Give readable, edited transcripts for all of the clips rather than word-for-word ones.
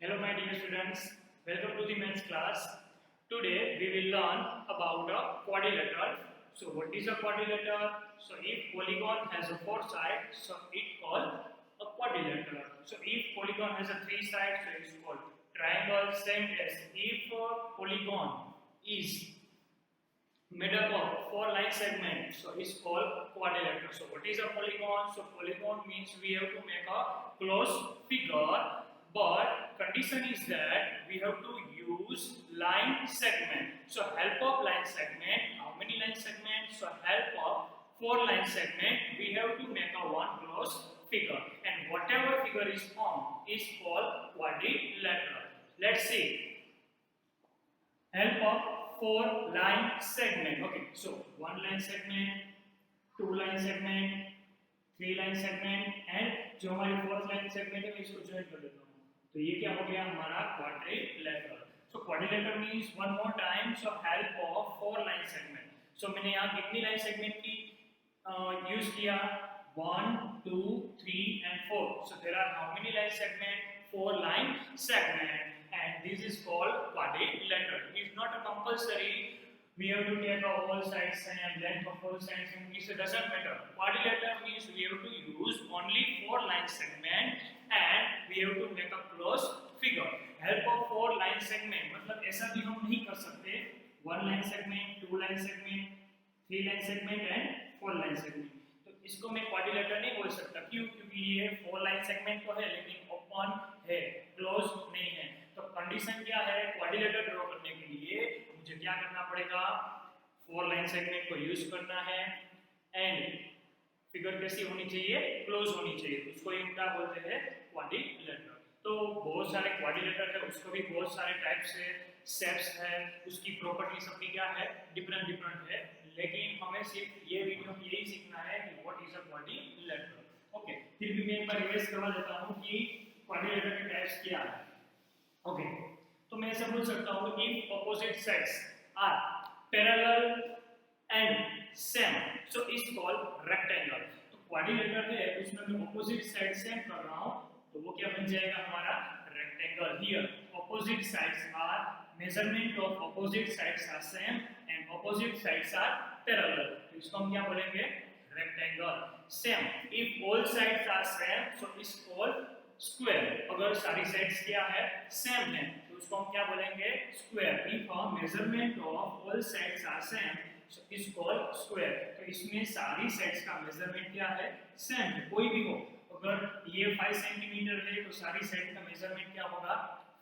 Hello my dear students, welcome to the maths class. Today we will learn about a quadrilateral. So what is a quadrilateral? So if polygon has a four sides, so it called a quadrilateral. So if polygon has a three sides, so it is called triangle. Same as if polygon is made up of four line segments, so it's called quadrilateral. So what is a polygon? So polygon means we have to make a closed figure, but condition is that we have to use line segment. So help of line segment, how many line segments? So help of four line segment, we have to make a one closed figure, and whatever figure is formed is called quadrilateral. Let's see. Help of four line segment. Okay, so one line segment, two line segment, three line segment and जो हमारी fourth line segment है मैं इसको join कर देता हूँ. तो ये क्या हो गया हमारा quadrilateral. So quadrilateral means one more time, so help of four line segment. So मैंने यहाँ कितनी लाइन सेगमेंट की यूज किया? 1 2 3 and 4. So there are how many line segment? 4 line segment, and this is called quadrilateral. It is not a compulsory we have to take all sides and length of all sides, and it doesn't matter. Quadrilateral means we have to use only 4 line segment and we have to make a closed figure. Help of 4 line segment मतलब ऐसा भी हम नहीं कर सकते 1 line segment, 2 line segment, 3 line segment and 4 line segment. तो इसको मैं क्वाड्रिलेटरल नहीं बोल सकता. क्यों? क्योंकि ये 4 लाइन सेगमेंट तो है लेकिन ओपन है, क्लोज नहीं है. तो कंडीशन क्या है? क्वाड्रिलेटरल ड्रॉ करने के लिए मुझे क्या करना पड़ेगा? 4 लाइन सेगमेंट को यूज करना है एंड फिगर कैसी होनी चाहिए? क्लोज होनी चाहिए. उसको हम क्या बोलते हैं? क्वाड्रिलेटरल. तो बहुत सारे क्वाड्रिलेटरल है, उसको भी बहुत सारे टाइप्स है, शेप्स है, उसकी प्रॉपर्टी सबकी क्या है? डिफरेंट है. लेकिन हमें सिर्फ ये वीडियो में यही सीखना है कि what is a quadrilateral. Okay, फिर भी मैं एक बार रिवाइज करवा देता हूं कि क्वाड्रिलेटरल के टाइप्स क्या है. ओके, तो मैं ऐसा बोल सकता हूं if opposite sides are parallel and same, so is called rectangle. तो क्वाड्रिलेटरल है उसमें मैं ऑपोजिट साइड सेम कर रहा हूं, तो वो क्या बन जाएगा हमारा? Rectangle. Here opposite sides are, measurement of opposite sides are same and opposite sides are parallel, तो इसको हम क्या बोलेंगे? Rectangle. Same if all sides are same, so is called square. अगर सारी साइड्स क्या है? सेम है, तो उसको हम क्या बोलेंगे? Square. If measurement of all sides are same, so is called square. तो इसमें सारी साइड्स का मेजरमेंट क्या है? सेम है, कोई भी हो. अगर ये 5 सेंटीमीटर है तो सारी साइड का मेजरमेंट क्या होगा?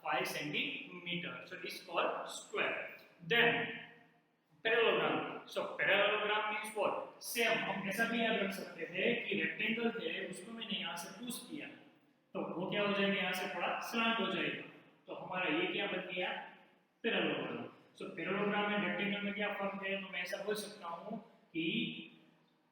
5 centimetre. So is called square. Then parallelogram. So parallelogram means what? Same. हम ऐसा भी याद रख सकते थे कि रेक्टेंगल है उसको मैंने यहां से पुश किया तो वो क्या हो जाएगा? यहां से थोड़ा स्लांट हो जाएगा, तो हमारा ये क्या बन गया? पैरेललोग्राम. सो पैरेललोग्राम में रेक्टेंगल में क्या फर्क है? तो मैं ऐसा बोल सकता हूं कि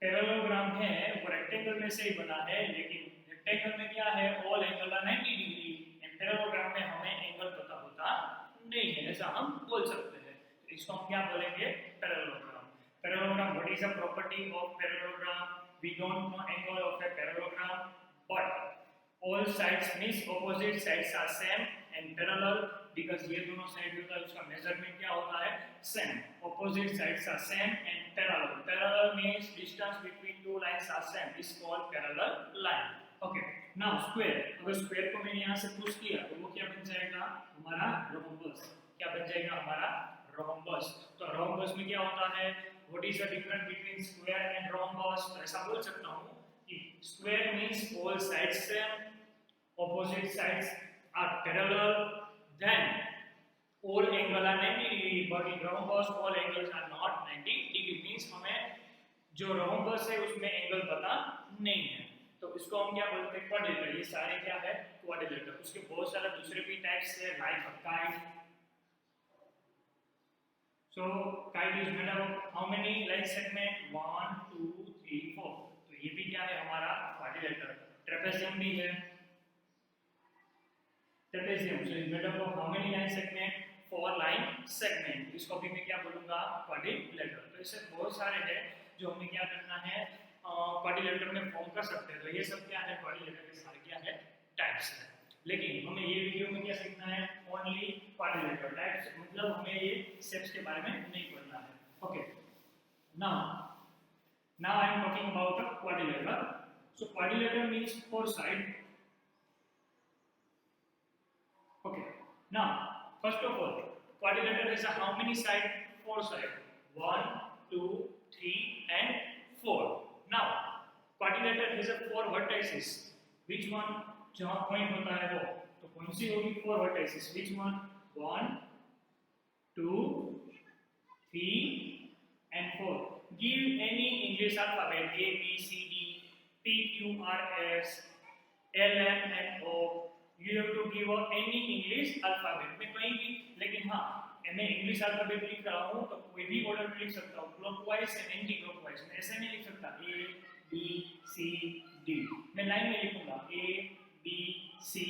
पैरेललोग्राम है वो रेक्टेंगल में से ही बना है, लेकिन रेक्टेंगल में क्या है? All angle are 90 degree and parallelogram में हमें एंगल पता होता नहीं है, ऐसा हम बोल सकते हैं. तो इसको हम क्या बोलेंगे? Parallelogram. Parallelogram, what is the property of parallelogram? We don't know angle of a parallelogram, but all sides means opposite sides are same and parallel, because ये दोनों साइड होता है उसका मेजरमेंट क्या होता है? Same. opposite sides are same and parallel. Parallel means distance between two lines are same, is called parallel line. Okay, now square. अगर square को मैंने यहाँ से पुश किया तो वो क्या बन जाएगा? हमारा rhombus. क्या बन जाएगा? हमारा rhombus. तो rhombus में क्या होता है? What is the difference between square and rhombus? तो ऐसा बोल सकता हूँ कि square means all sides same, opposite sides are parallel, then all angle are 90 degree, but in rhombus all angles are not 90 degree. means हमें जो rhombus है उसमें एंगल पता नहीं है, तो इसको हम क्या बोलते हैं? क्वाड्रिलेटरल. ये सारे क्या है? क्वाड्रिलेटरल. उसके बहुत सारे दूसरे भी टाइप्स है, like kite. So kite is made up of how many line segment? 1 2 3 4. तो ये भी क्या है हमारा? क्वाड्रिलेटरल. ट्रेपेजियम भी है. Trapezium so is made up of how many line segment? 4 line segment. इसको भी मैं क्या बोलूंगा? क्वाड्रिलेटरल. तो ऐसे बहुत सारे हैं जो हमें क्या करना है? क्वाड्रिलेटरल में फॉर्म कर सकते हैं. तो ये सब क्या है? क्वाड्रिलेटरल के सारे क्या है? टाइप्स है. लेकिन हमें ये वीडियो में क्या सीखना है, ओनली क्वाड्रिलेटरल टाइप्स, मतलब हमें ये स्टेप्स के बारे में नहीं पढ़ना है. Okay, now I am talking about a quadrilateral. So quadrilateral means four side. Okay, now first of all, quadrilateral has a how many side? Four side. 1, 2, 3 and 4. Now quadrilateral has a four vertices. Which one? जहाँ point होता है वो, तो कौन सी होगी? Four vertices. Which one? 1, 2, 3 and 4. Give any English alphabet: A, B, C, D, P, Q, R, S, L, M, N, O. You have to give any English alphabet में कहीं भी, लेकिन हाँ मैं इंग्लिश अल्फाबेट लिख रहा हूँ तो कोई भी ऑर्डर में लिख सकता हूँ, क्लॉकवाइज एंड एंटी क्लॉकवाइज. मैं ऐसे नहीं लिख सकता A, B, C, D. मैं लाइन में लिखूंगा A, B, C,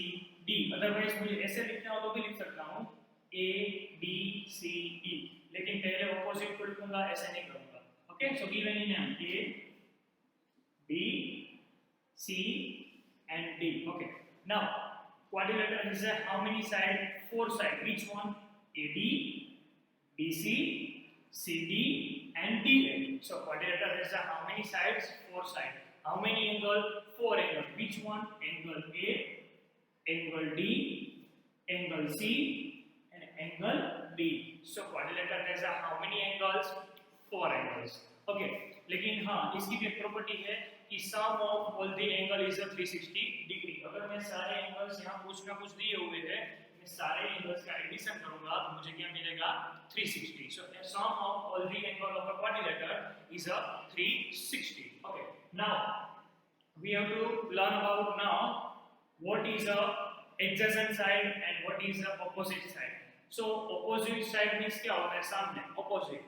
D. Otherwise मुझे ऐसे लिखना हो तो भी लिख सकता हूँ A, B, C, D. लेकिन पहले ऑपोजिट को लिखूंगा, ऐसे नहीं करूंगा. Okay, so give any name A, B, C and D. Okay, now quadrilateral is a how many side? Four side. Which one? AD, BC, CD and DA. So quadrilateral has a how many sides? Four sides. How many angle? Four angle. Which one? Angle A, angle D, angle C and angle D. So quadrilateral has a how many angles? Four angles. Okay, लेकिन हाँ इसकी भी property है कि sum of all the angle is a 360 degree. अगर मैं सारे angles यहाँ कुछ ना कुछ दिए हुए हैं, मैं सारे एंगल्स का एडिशन करूंगा तो मुझे क्या मिलेगा? 360. So the sum of all the angle of a quadrilateral is a 360. Okay, now we have to learn about now what is a adjacent side and what is a opposite side. So opposite side means क्या होता है? सामने, opposite.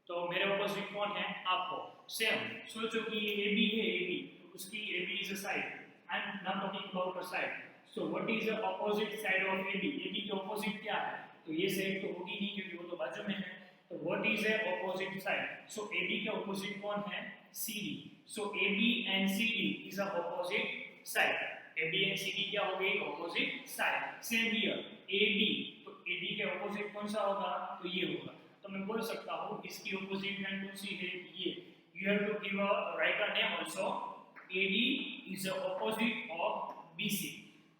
तो मेरे opposite कौन है? आपको. Same सोचो कि ये AB है, AB तो उसकी AB is a side. I am not talking about a side. So what is the opposite side of AB? AB के ऑपोजिट क्या है? तो ये साइड तो होगी नहीं क्योंकि वो तो बाजू में है. तो what is the opposite side? So AB के ऑपोजिट कौन है? CD. So AB and CD is a opposite side. AB and CD क्या हो गई? Opposite side. Same here AD, तो AD के ऑपोजिट कौन सा होगा? तो ये होगा. तो मैं बोल सकता हूँ इसकी ऑपोजिट लाइन कौन सी है? ये. You have to give a write a name also. AD इज अ ऑपोजिट ऑफ BC.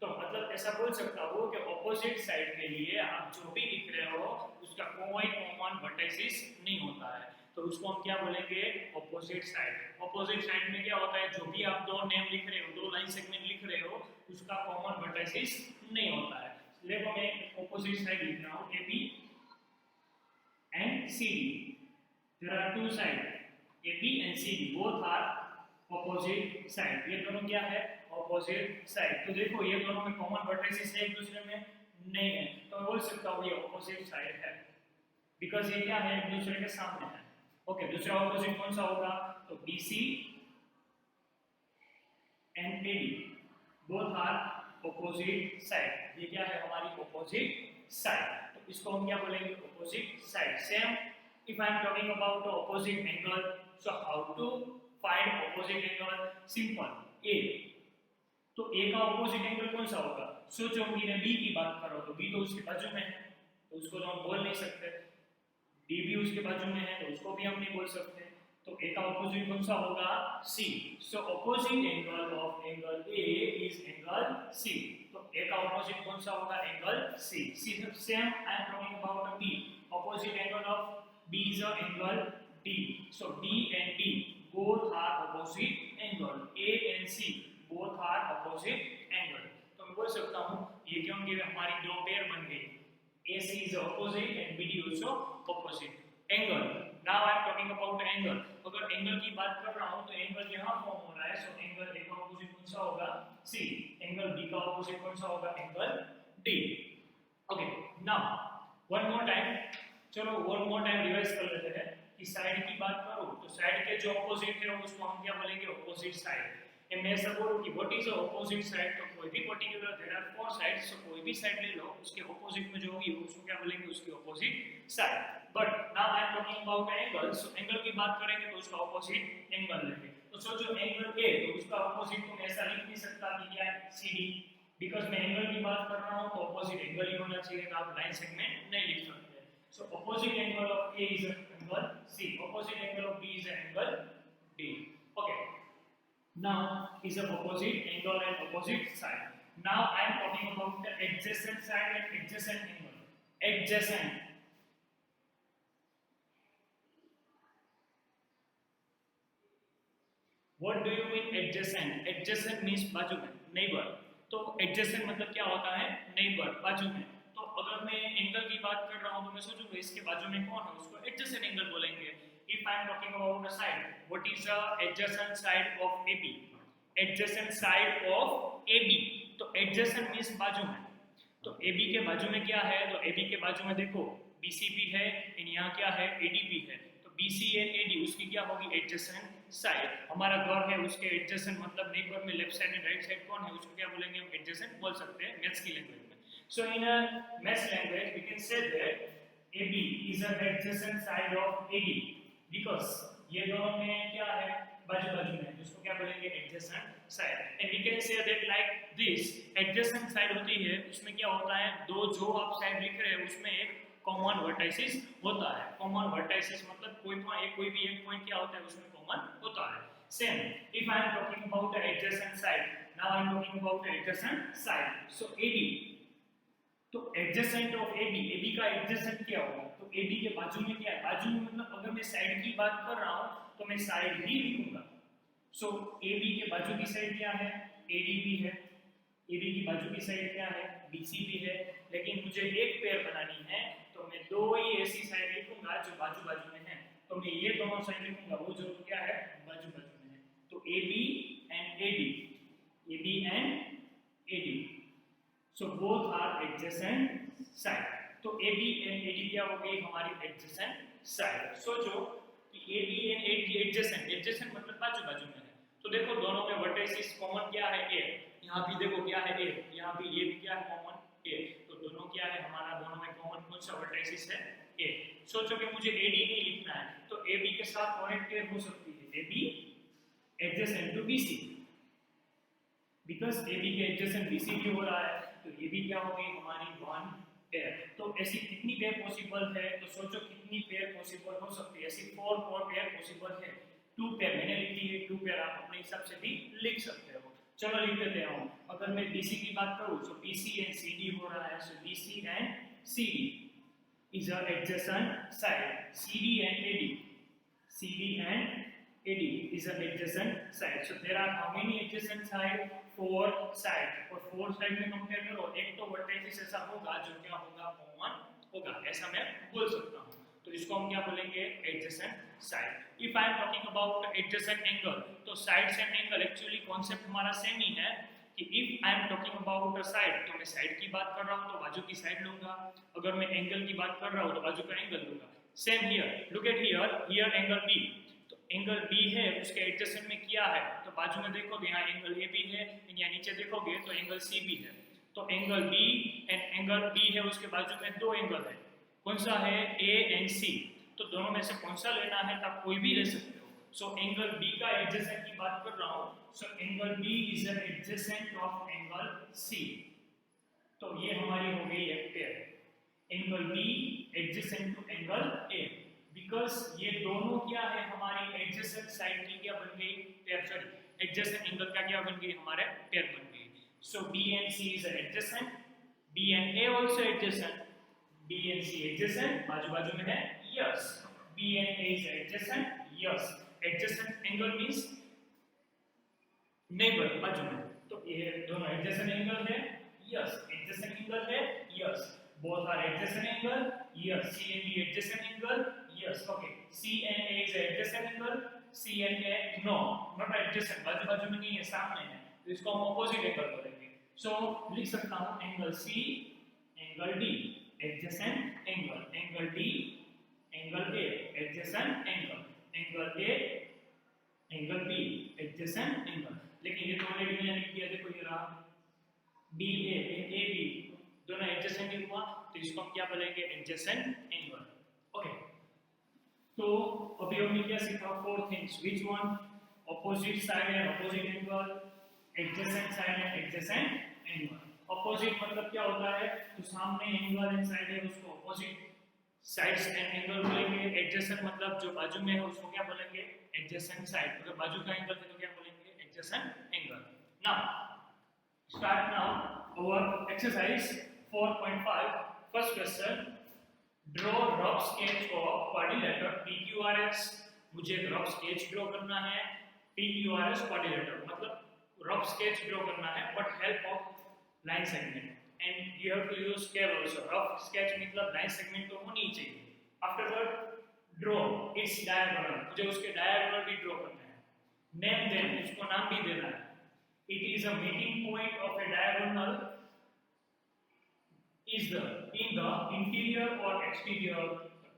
तो मतलब ऐसा बोल सकता हूँ कि ऑपोजिट साइड के लिए आप जो भी लिख रहे हो उसका कोई कॉमन वर्टिसेस नहीं होता है, तो उसको हम क्या बोलेंगे? Opposite side. ऑपोजिट साइड में क्या होता है? जो भी आप दो नेम लिख रहे हो, दो लाइन सेगमेंट लिख रहे हो, उसका कॉमन वर्टिसेस नहीं होता है. देखो मैं ऑपोजिट साइड लिख रहा हूँ AB and CD. There are two sides, AB and CD. Both are opposite side. ये दोनों क्या है? Opposite side. तो देखो ये दोनों में common vertices है, एक दूसरे में नहीं है, तो मैं बोल सकता हूँ ये opposite side है, because ये क्या है? एक दूसरे के सामने है. ओके, दूसरा opposite कौन सा होगा? तो BC and AD. Both are opposite side. ये क्या है? हमारी opposite side. इसको हम क्या बोलेंगे? Opposite side. Same if I am talking about opposite angle, so how to find opposite angle? Simple. A, तो A का ऑपोजिट एंगल कौन सा होगा? सोचो कि मैं B की बात कर रहा हूं तो B तो उसके बाजू में है, तो उसको तो हम बोल नहीं सकते. D भी उसके बाजू में है तो उसको भी हम नहीं बोल सकते. तो A का ऑपोजिट कौन सा होगा? C. So opposite angle of angle A is angle C. तो A का ऑपोजिट कौन सा होगा? Angle C. Same I am talking about B. Opposite angle of B is angle D. So D and D both are opposite angle. A and C both are opposite angle. तो मैं बोल सकता हूँ ये क्योंकि हमारी दो पेयर बन गई. AC is opposite and BD also opposite. Angle. Now I am talking about angle. अगर एंगल की बात कर रहा हूँ तो एंगल यहाँ फॉर्म हो रहा है. सो एंगल A का ऑपोजिट कौन सा होगा? C. एंगल B का ऑपोजिट कौन सा होगा? Angle D. Okay, now one more time. चलो वन मोर टाइम रिवाइज कर लेते हैं कि साइड की बात करूँ तो साइड के जो ऑपोजिट है उसको हम क्या बोलेंगे? Opposite side. मैं ऐसा बोलूँ कि व्हाट इज ऑपोजिट साइड, तो कोई भी particular there are four sides, so कोई भी साइड ले लो, उसके ऑपोजिट में जो होगी उसको क्या बोलेंगे? उसकी opposite side. But now I am talking about angle. So angle की बात करेंगे तो उसका ऑपोजिट एंगल लेंगे. तो सोचो एंगल A, तो उसका ऑपोजिट तुम ऐसा लिख नहीं सकता कि क्या है? CD. बिकॉज मैं एंगल की बात कर रहा हूँ तो ऑपोजिट एंगल ही होना चाहिए, तो आप लाइन सेगमेंट नहीं लिख सकते। So opposite angle of A is angle C, opposite angle of B is angle D. Okay, now is a opposite angle and opposite side. Now I am talking about the adjacent side and adjacent angle. Adjacent, what do you mean adjacent? Adjacent means बाजू में, neighbor। तो adjacent मतलब क्या होता है? neighbor, बाजू में। तो अगर मैं एंगल की बात कर रहा हूँ तो मैं सोचूंगा इसके बाजू में कौन है, उसको adjacent angle बोलेंगे। If I am talking about a side, what is the adjacent side of AB? Adjacent side of AB, तो adjacent means बाजू में। तो AB के बाजू में क्या है? तो AB के बाजू में देखो BCB है, और यहाँ क्या है? ADB है। तो BC and AD उसकी क्या होगी? Adjacent side. हमारा घर है उसके एडजेसेंट मतलब नेबर में left side and right side कौन है, उसको क्या बोलेंगे हम? एडजेसेंट बोल सकते हैं मैथ्स की लैंग्वेज में। So in a maths language we can say that AB is an adjacent side of AD because ये दोनों में क्या है? बाजू बाजू में, जिसको क्या बोलेंगे? Adjacent side. And we can say that like this adjacent side होती है, उसमें क्या होता है? दो जो आप साइड लिख रहे हैं उसमें एक कॉमन वर्टाइसिस होता है। कॉमन वर्टाइसिस मतलब कोई भी एक पॉइंट क्या होता है उसमें कॉमन होता है। Same if I am talking about the adjacent side, now I am talking about the adjacent side. So AB, तो एडजेसेंट ऑफ AB का एडजेसेंट क्या होगा? तो AB के बाजू में क्या है? बाजू में मतलब अगर मैं साइड की बात कर रहा हूं तो मैं साइड ही लिखूंगा। सो AB के बाजू की साइड क्या है? ADB है। AB की बाजू की साइड क्या है? BCB है। लेकिन मुझे एक पेयर बनानी है तो मैं दो ही ऐसी साइड लिखूंगा जो बाजू बाजू में है। तो मैं ये दोनों साइड लिखूंगा वो जो क्या है? बाजू बाजू में है। तो AB and AD, AB and AD, so both are adjacent side। तो AB and AD क्या हो गई? हमारी adjacent side। सोचो कि AB and AD adjacent मतलब बाजू बाजू में है। तो देखो दोनों में वर्टिसेस कॉमन क्या है? A। यहाँ भी देखो क्या है? A। यहाँ भी ये भी क्या है? Common A। तो दोनों क्या है हमारा? दोनों में कॉमन कौन सा वर्टिसेस है? A। सोचो कि मुझे AD नहीं लिखना है तो AB के साथ और एक पेयर हो सकती है AB adjacent to BC, because AB के एडजेसेंट BC भी हो रहा है तो ये भी क्या हो गई? हमारी वन पेयर। तो ऐसी कितनी पेयर पॉसिबल है? तो सोचो कितनी पेयर पॉसिबल हो सकती है? ऐसी 4 पेयर पॉसिबल है। 2 पेयर मैंने लिखी है, 2 पेयर आप अपने हिसाब से भी लिख सकते हो। चलो लिख देते हैं। अगर मैं BC की बात करूं तो BC एंड CD हो रहा है। सो BC and CD is a adjacent side। CD and AD, CD and AD is an adjacent side। So there are how many adjacent side? 4 side। और 4 side में कंपेयर करो, एक तो वर्टिसेस ऐसा होगा जो क्या होगा? कॉमन होगा, ऐसा मैं बोल सकता हूँ। तो इसको हम क्या बोलेंगे? Adjacent side. If I am talking about adjacent angle, तो sides and angle actually concept हमारा सेम ही है कि if I am talking about a side तो मैं साइड की बात कर रहा हूँ तो बाजू की साइड लूंगा। अगर मैं एंगल की बात कर रहा हूँ तो बाजू का एंगल लूंगा। Same here, look at here angle B। तो एंगल B है उसके एडजेसेंट में क्या है? तो बाजू में देखोगे यहाँ एंगल AB है, यहाँ नीचे देखोगे तो एंगल CB है। तो angle B and angle B है उसके बाजू में दो एंगल है। कौन सा है? A and C। तो दोनों में से कौन सा लेना है? तो आप कोई भी ले सकते हो। सो एंगल B का एडजेसेंट की बात कर रहा हूँ। So angle B is an adjacent of angle C। तो ये हमारी हो गई एक pair. Angle B adjacent to angle A, because ये दोनों क्या है? हमारी एडजेसेंट साइड की क्या बन गई? पेयर। सॉरी, एडजेसेंट एंगल का क्या बन गई? हमारे पेयर बन गई। सो B and C is adjacent, B and A also adjacent, B and C adjacent, बाजू बाजू में है। Yes, B and A is adjacent। Yes, adjacent angle means neighbor, बाजू में। तो ये दोनों adjacent angle है। Yes, adjacent angle है। Yes, both are adjacent angle। Yes, C and B adjacent angle। Yes, okay, C and A is adjacent angle। C and A no, not adjacent, बाजू बाजू में नहीं है, सामने है, तो इसको हम opposite angle बोलेंगे। सो लिख सकता हूँ angle C angle D adjacent angle, angle D angle A adjacent angle, angle A angle B adjacent angle। लेकिन ये तो ऑलरेडी मैंने लिख दिया, देखो ये रहा BA and AB दोनों adjacent ही हुआ, तो इसको हम क्या बोलेंगे? adjacent angle। ओके, तो अभी हमने क्या सीखा? 4 things. Which one? Opposite side and opposite angle, adjacent side and adjacent angle. Opposite मतलब क्या होता है, तो सामने एंगल एंड साइड है उसको ऑपोजिट साइड्स एंड एंगल बोलेंगे। एडजेसेंट मतलब जो बाजू में है उसको क्या बोलेंगे, एडजेसेंट साइड। अगर बाजू का एंगल है तो क्या बोलेंगे, adjacent angle. Now start now our exercise 4.5 first question, draw rough sketch of quadrilateral PQRS। मुझे एक रफ स्केच ड्रॉ करना है PQRS quadrilateral, मतलब रफ स्केच ड्रॉ करना है but help of line segment and you have to use scale also. Rough sketch मतलब line segment तो होनी ही चाहिए। आफ्टरवर्ड ड्रॉ इट्स डायगोनल, मुझे उसके डायगोनल भी ड्रॉ करना है। नेम देम, उसको नाम भी देना है। It is a meeting point of A diagonal is the in the interior or exterior।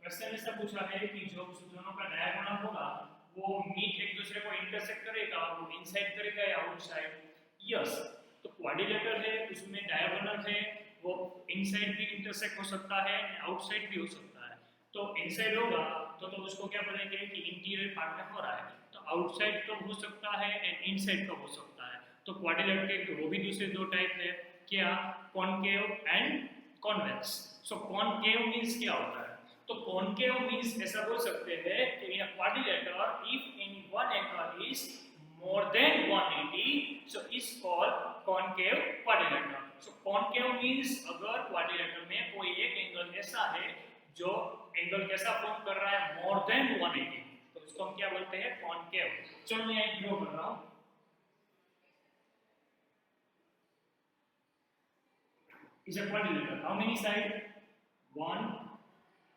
Question ऐसा पूछा है कि जो दोनों का डायगोनल होगा वो मीट एक दूसरे को इंटरसेक्ट करेगा, वो इनसाइड करेगा या आउटसाइड। यस, तो क्वाड्रिलेटरल है उसमें डायगोनल है, वो इनसाइड भी इंटरसेक्ट हो सकता है, आउटसाइड भी हो सकता है। तो इनसाइड होगा तो उसको क्या बोलेंगे कि इंटीरियर पार्ट में हो रहा है, तो आउटसाइड तो हो सकता है एंड इनसाइड तो हो सकता है। तो क्वाड्रिलेटरल के वो भी दूसरे दो टाइप है, क्या, concave and convex. So concave means क्या होता है, तो कॉनकेव मींस ऐसा बोल सकते हैं कि in a quadrilateral if any one angle is more than 180 so is called concave quadrilateral। so concave means अगर quadrilateral में कोई एक एंगल ऐसा है जो एंगल कैसा फॉर्म कर रहा है more than 180, तो उसको हम क्या बोलते हैं, concave। चलो मैं एक ड्रॉ कर रहा हूं। is a quadrilateral, how many side, 1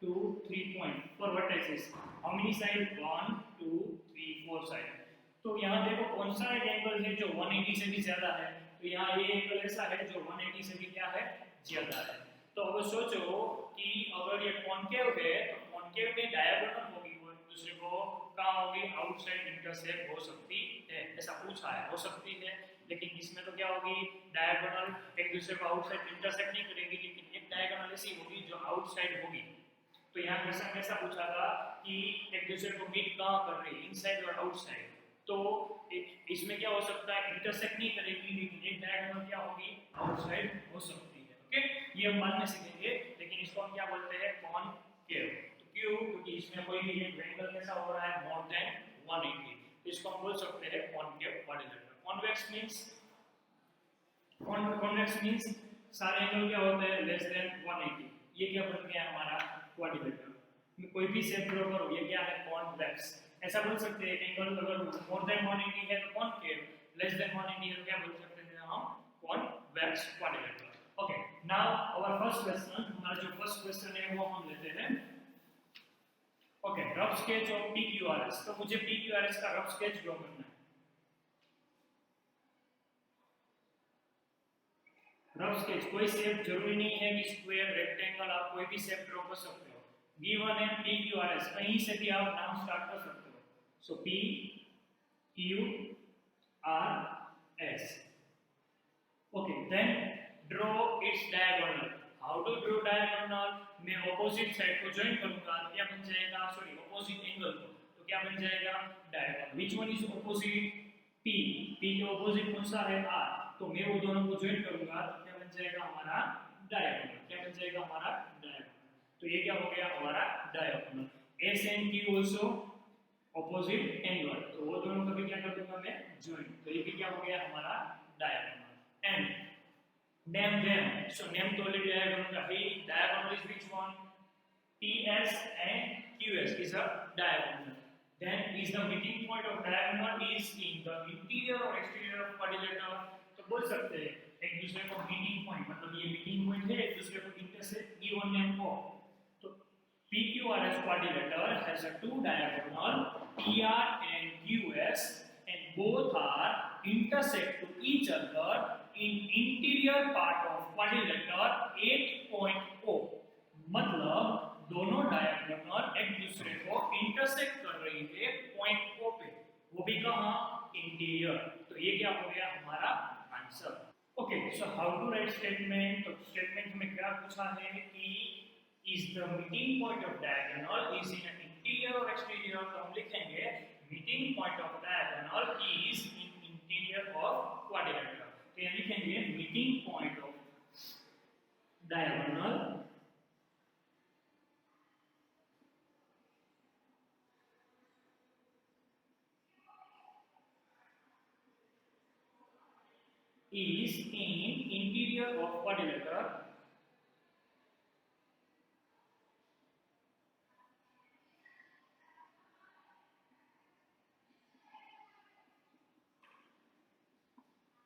2 3 point for vertices, how many side, 1 2 3 4 side। तो यहाँ देखो कौन सा एक एंगल है जो 180 से भी ज्यादा है, तो यहाँ ये एंगल ऐसा है जो 180 से भी क्या है, ज्यादा है। तो अब सोचो कि अगर ये कॉनकेव है तो कॉनकेव में डायगोनल होगी, वो दूसरे को कहाँ होगी, आउटसाइड इंटरसेक्ट हो सकती है, ऐसा पूछा है, हो सकती है। लेकिन इसमें तो क्या होगी, डायगोनल एक दूसरे को आउटसाइड इंटरसेक्ट नहीं करेगी, लेकिन एक डायगोनल ऐसी होगी जो आउटसाइड होगी। तो यहाँ क्वेश्चन ऐसा पूछा था कि एक दूसरे को मीट कहाँ कर रही है, इनसाइड और आउटसाइड। तो इसमें क्या हो सकता है, इंटरसेक्ट नहीं करेगी, लेकिन एक डायगोनल क्या होगी, आउटसाइड हो सकती है। ओके, ये हम बाद में सीखेंगे, लेकिन इसको हम क्या बोलते हैं, कॉनकेव। तो क्यों, क्योंकि इसमें कोई भी एक एंगल कैसा हो रहा है, मोर देन 180, तो इसको हम बोल सकते हैं कॉनकेव क्वाड्रिलेटरल। कॉन्वेक्स मींस सारे एंगल क्या होते हैं, लेस देन 180। ये क्या बन गया हमारा क्वाड्रिलेटरल। कोई भी शेप ड्रॉ करो, ये क्या है, कॉन्वेक्स। ऐसा बोल सकते हैं एंगल अगर मोर देन 180 है तो कॉनकेव, लेस देन 180 है तो क्या बोल सकते हैं हम, convex quadrilateral. Okay, now our first question, हमारा जो फर्स्ट क्वेश्चन है वो हम लेते हैं। Okay, rough sketch of PQRS। तो मुझे PQRS का रफ स्केच ड्रॉ करना है। रफ स्केच, कोई शेप जरूरी नहीं है कि स्क्वायर, रेक्टेंगल, आप कोई भी शेप ड्रॉ कर सकते हो। गिवन है PQRS, कहीं से भी आप नाम स्टार्ट कर सकते हो। So PQRS। Okay, then draw its diagonal. How to draw diagonal, मैं ऑपोजिट साइड को ज्वाइन करूंगा तो क्या बन जाएगा, सॉरी ऑपोजिट एंगल को, तो क्या बन जाएगा, diagonal. Which one is opposite, P के ऑपोजिट कौन सा है, R, तो मैं वो दोनों को ज्वाइन करूंगा तो क्या बन जाएगा हमारा डायगोनल। क्या बन जाएगा हमारा डायगोनल, तो ये क्या हो गया हमारा diagonal. S and Q also opposite angle, तो वो दोनों को भी क्या कर दूंगा मैं, ज्वाइन, तो ये भी क्या हो गया हमारा diagonal. And name them, so name तो ऑलरेडी डायगोनल का है, diagonal is which one, PS and QS is a diagonal। Then is the meeting point of diagonal is in the interior or exterior of quadrilateral। तो बोल सकते हैं एक दूसरे को मीटिंग पॉइंट, मतलब ये मीटिंग पॉइंट है, एक दूसरे को इंटरसेक्ट, गिवन नेम को। तो PQRS quadrilateral has a two diagonal, PR and QS, and both are intersect to each other in interior part of quadrilateral 8.0। मतलब दोनों डायगोनल एक दूसरे को इंटरसेक्ट कर रही है पॉइंट O पे, वो भी कहाँ, इंटीरियर। तो ये क्या हो गया हमारा answer. Okay, so how to write statement. तो स्टेटमेंट में क्या पूछा है कि is the meeting point of diagonal is in interior और एक्सटीरियर, तो हम लिखेंगे meeting point of diagonal is in interior of quadrilateral. तो यहाँ लिखेंगे meeting point of diagonal is in interior of quadrilateral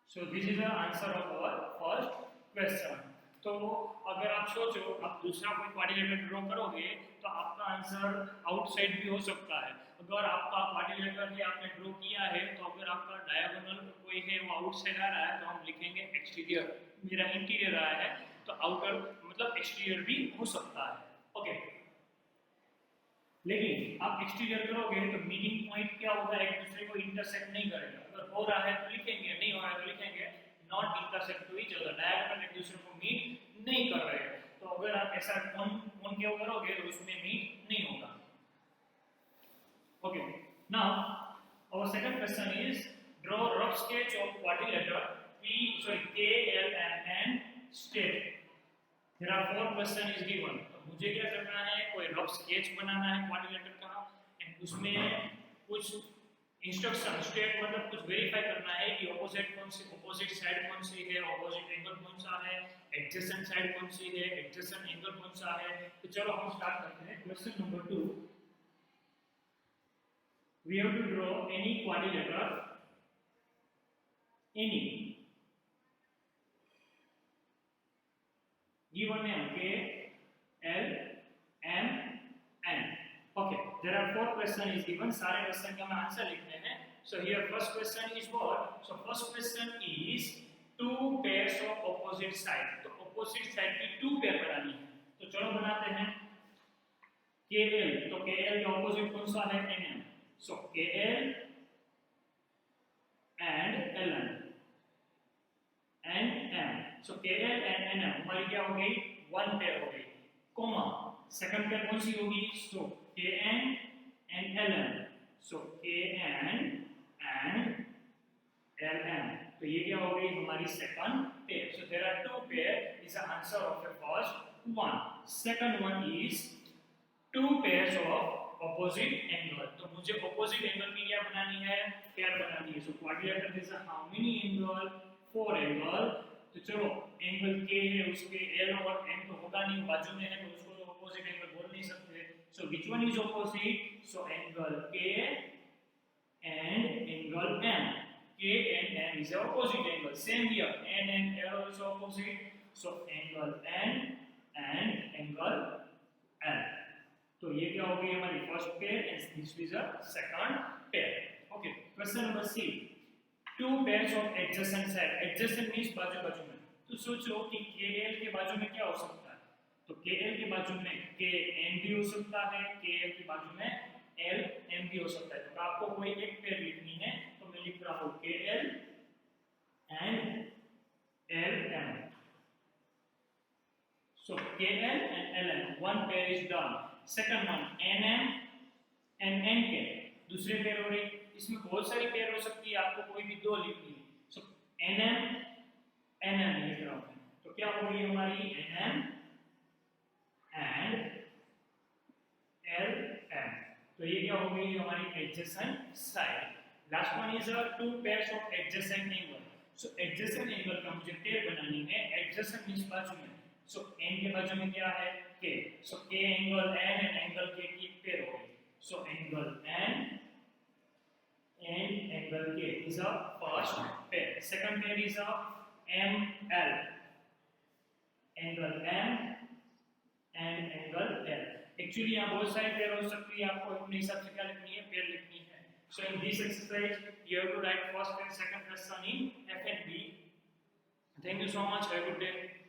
so this is the answer of our first question तो अगर आप सोचो आप दूसरा कोई क्वाड्रिलेटरल ड्रॉ करोगे तो आपका आंसर आउटसाइड भी हो सकता है अगर आपका क्वाड्रिलेटरल आपने ड्रॉ किया है तो अगर आपका डायगोनल कोई है वो आउटसाइड आ रहा है तो हम लिखेंगे एक्सटीरियर मेरा इंटीरियर आया है तो आउटर मतलब एक्सटीरियर भी हो सकता है ओके लेकिन आप एक्सटीरियर करोगे तो मीटिंग पॉइंट क्या होगा एक दूसरे को इंटरसेक्ट नहीं करेगा अगर हो रहा है तो लिखेंगे नहीं हो रहा है तो लिखेंगे not intersect to each other diagonal एक दूसरे को मीट नहीं कर रहे हैं तो अगर आप ऐसा कौन के करोगे तो उसमें मीट नहीं होगा okay now our second question is draw rough sketch of quadrilateral K L M N state There are 4 question is given तो मुझे क्या करना है कोई रफ स्केच बनाना है क्वाड्रिलेटरल का एंड उसमें कुछ इंस्ट्रक्शन स्टेट मतलब कुछ वेरीफाई करना है कि ऑपोजिट साइड कौन सी है ऑपोजिट एंगल कौन सा है एडजेसेंट साइड कौन सी है एडजेसेंट एंगल कौन सा है तो चलो हम स्टार्ट करते हैं question number 2 we have to draw any quadrilateral any given name K L M N okay there are 4 question is given सारे क्वेश्चन का मैं आंसर लिखने हैं so here first question is what so first question is two pairs of opposite side तो opposite side की 2 pair बनानी है तो चलो बनाते हैं KL तो KL के opposite कौन सा है NM so KL and LN and M so KL and NM हमारी क्या हो गई 1 पेयर हो गई कॉमा सेकंड पेयर कौन सी होगी so KN and LN so KN and LN तो ये क्या हो गई हमारी second pair so there are 2 pair is the answer of the first one second one is 2 pairs of opposite angle तो मुझे opposite angle की क्या बनानी है पेयर बनानी है so quadrilateral is how many angle 4 angle तो चलो एंगल K है उसके L और M तो होगा नहीं बाजू में है तो उसको तो opposite angle बोल नहीं सकते so which one is opposite so angle K and angle M K and M is opposite angle same here N and L also opposite so angle N and angle L तो ये क्या हो गई हमारी first pair and this is a second pair okay question number C 2 pairs of adjacent side adjacent means बाजू बाजू में तो सोचो कि KL के बाजू में क्या हो सकता है तो KL के बाजू में KN भी हो सकता है KL के बाजू में LM भी हो सकता है तो आपको कोई एक पेयर लिखनी है तो मैं लिख रहा हूं KL and LM so KL and LM one pair is done second one NM and NK दूसरे पेयर हो रही इसमें बहुत सारी पेयर हो सकती है आपको कोई भी 2 लिखनी है सो NM NM लिख रहा हूं तो क्या होगी हमारी NM and LM तो ये क्या हो गई हमारी adjacent side last one is 2 pairs of adjacent angle so adjacent angle का मुझे पेयर बनानी है adjacent मींस बाजू में सो N के बाजू में क्या है K so K angle N and angle K की पेयर हो गई so angle N and angle K is a first pair second pair is a ML angle M and angle L actually यहाँ बहुत सारी पेयर हो सकती है आपको अपने हिसाब से क्या लिखनी है पेयर लिखनी है so in this exercise you have to write first and second question in F and B thank you so much have a good day